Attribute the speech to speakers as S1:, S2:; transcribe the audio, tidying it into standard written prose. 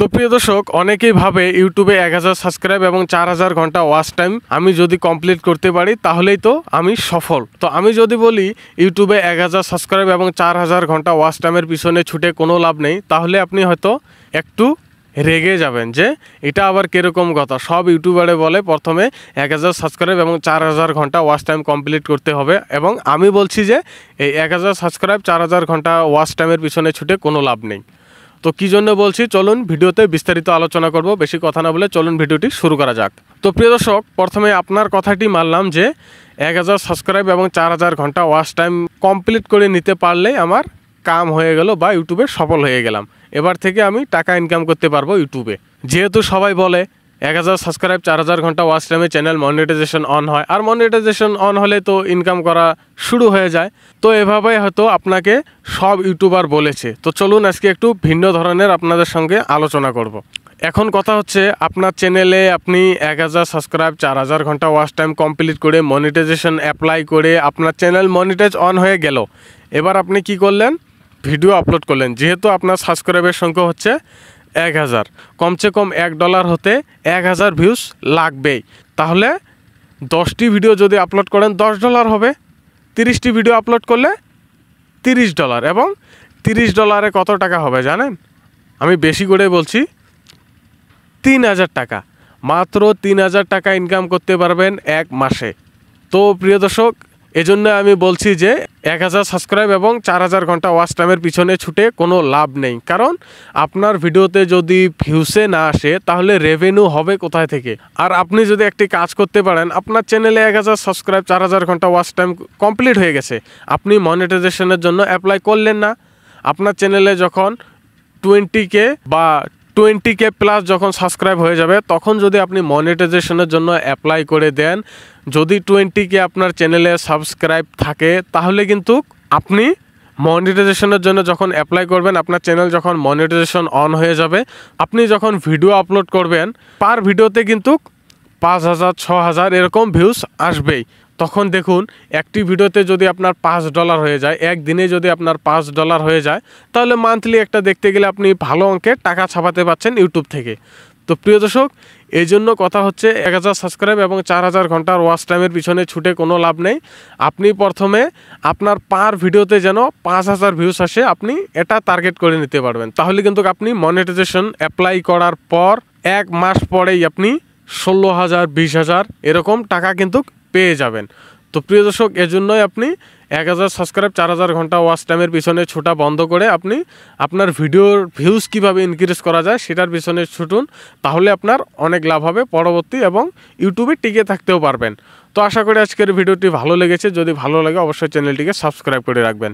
S1: তো প্রিয় দর্শক, অনেকেই ভাবে ইউটিউবে 1000 সাবস্ক্রাইব এবং 4000 ঘন্টা ওয়াচ টাইম আমি যদি কমপ্লিট করতে পারি তাহলেই তো আমি সফল। তো আমি যদি বলি ইউটিউবে 1000 সাবস্ক্রাইব এবং 4000 ঘন্টা ওয়াচ টাইমের পিছনে ছুটে কোনো লাভ নেই, তাহলে আপনি হয়তো একটু রেগে যাবেন যে এটা আবার কীরকম কথা। সব ইউটিউবারে বলে প্রথমে 1000 সাবস্ক্রাইব এবং 4000 ঘন্টা ওয়াচ টাইম কমপ্লিট করতে হবে, এবং আমি বলছি যে এই 1000 সাবস্ক্রাইব 4000 ঘন্টা ওয়াচ টাইমের পিছনে ছুটে কোনো লাভ নেই। তো কী জন্য বলছি চলুন ভিডিওতে বিস্তারিত আলোচনা করব। বেশি কথা না বলে চলুন ভিডিওটি শুরু করা যাক। তো প্রিয় দর্শক, প্রথমে আপনার কথাটি মানলাম যে 1000 সাবস্ক্রাইব এবং 4000 ঘন্টা ওয়াচ টাইম কমপ্লিট করে নিতে পারলেই আমার কাম হয়ে গেল বা ইউটিউবে সফল হয়ে গেলাম। এবার থেকে আমি টাকা ইনকাম করতে পারবো ইউটিউবে। যেহেতু সবাই বলে 1000 সাবস্ক্রাইব 4000 ঘন্টা ওয়াচ টাইমে চ্যানেল মনিটাইজেশন অন হয়, আর মনিটাইজেশন অন হলে তো ইনকাম করা শুরু হয়ে যায়। তো এভাবেই হয়তো আপনাকে সব ইউটিউবার বলেছে। তো চলুন আজকে একটু ভিন্ন ধরনের আপনাদের সঙ্গে আলোচনা করব। এখন কথা হচ্ছে, আপনার চ্যানেলে আপনি 1000 সাবস্ক্রাইব 4000 ঘন্টা ওয়াচ টাইম কমপ্লিট করে মনিটাইজেশন অ্যাপ্লাই করে আপনার চ্যানেল মনিটাইজ অন হয়ে গেল। এবার আপনি কি করলেন? ভিডিও আপলোড করলেন। যেহেতু আপনার সাবস্ক্রাইবের সংখ্যা হচ্ছে 1000, কমসে কম $1 হতে 1000 ভিউজ লাগবেই। তাহলে 10টি ভিডিও যদি আপলোড করেন $10 হবে, 30টি ভিডিও আপলোড করলে $30, এবং $30 কত টাকা হবে জানেন? আমি বেশি করে বলছি, 3000 টাকা। মাত্র 3000 টাকা ইনকাম করতে পারবেন এক মাসে। তো প্রিয় দর্শক, এজন্য আমি বলছি যে 1000 সাবস্ক্রাইব এবং 4000 ঘন্টা ওয়াচ টাইমের পিছনে ছুটে কোনো লাভ নেই। কারণ আপনার ভিডিওতে যদি ভিউসে না আসে তাহলে রেভিনিউ হবে কোথায় থেকে? আর আপনি যদি একটি কাজ করতে পারেন, আপনার চ্যানেলে 1000 সাবস্ক্রাইব 4000 ঘন্টা ওয়াচ টাইম কমপ্লিট হয়ে গেছে, আপনি মনিটাইজেশনের জন্য অ্যাপ্লাই করলেন না। আপনার চ্যানেলে যখন 20K বা 20K প্লাস যখন সাবস্ক্রাইব হয়ে যাবে, তখন যদি আপনি মনিটাইজেশনের জন্য অ্যাপ্লাই করে দেন, যদি 20K আপনার চ্যানেলে সাবস্ক্রাইব থাকে, তাহলে কিন্তু আপনি মনিটাইজেশনের জন্য যখন অ্যাপ্লাই করবেন, আপনার চ্যানেল যখন মনিটাইজেশন অন হয়ে যাবে, আপনি যখন ভিডিও আপলোড করবেন, পার ভিডিওতে কিন্তু 5000 6000 এরকম ভিউজ আসবেই। তখন দেখুন, একটি ভিডিওতে যদি আপনার $5 হয়ে যায়, একদিনে যদি আপনার $5 হয়ে যায়, তাহলে মান্থলি একটা দেখতে গেলে আপনি ভালো অঙ্কের টাকা ছাপাতে পারছেন ইউটিউব থেকে। তো প্রিয় দর্শক, এই জন্য কথা হচ্ছে 1000 সাবস্ক্রাইব এবং 4000 ঘন্টার ওয়াচ টাইমের পিছনে ছুটে কোনো লাভ নেই। আপনি প্রথমে আপনার পার ভিডিওতে যেন 5000 ভিউস আসে, আপনি এটা টার্গেট করে নিতে পারবেন। তাহলে কিন্তু আপনি মনিটাইজেশন অ্যাপ্লাই করার পর 1 মাস পরেই আপনি 16000 20000 এরকম টাকা কিন্তু পেয়ে যাবেন। তো প্রিয় দর্শক, এজন্যই আপনি 1000 সাবস্ক্রাইব 4000 ঘন্টা ওয়াচ টাইমের পিছনে ছোটা বন্ধ করে আপনি আপনার ভিডিওর ভিউজ কীভাবে ইনক্রিজ করা যায় সেটার পিছনে ছুটুন। তাহলে আপনার অনেক লাভ হবে পরবর্তী, এবং ইউটিউবে টিকে থাকতেও পারবেন। তো আশা করি আজকের ভিডিওটি ভালো লেগেছে। যদি ভালো লাগে অবশ্যই চ্যানেলটিকে সাবস্ক্রাইব করে রাখবেন।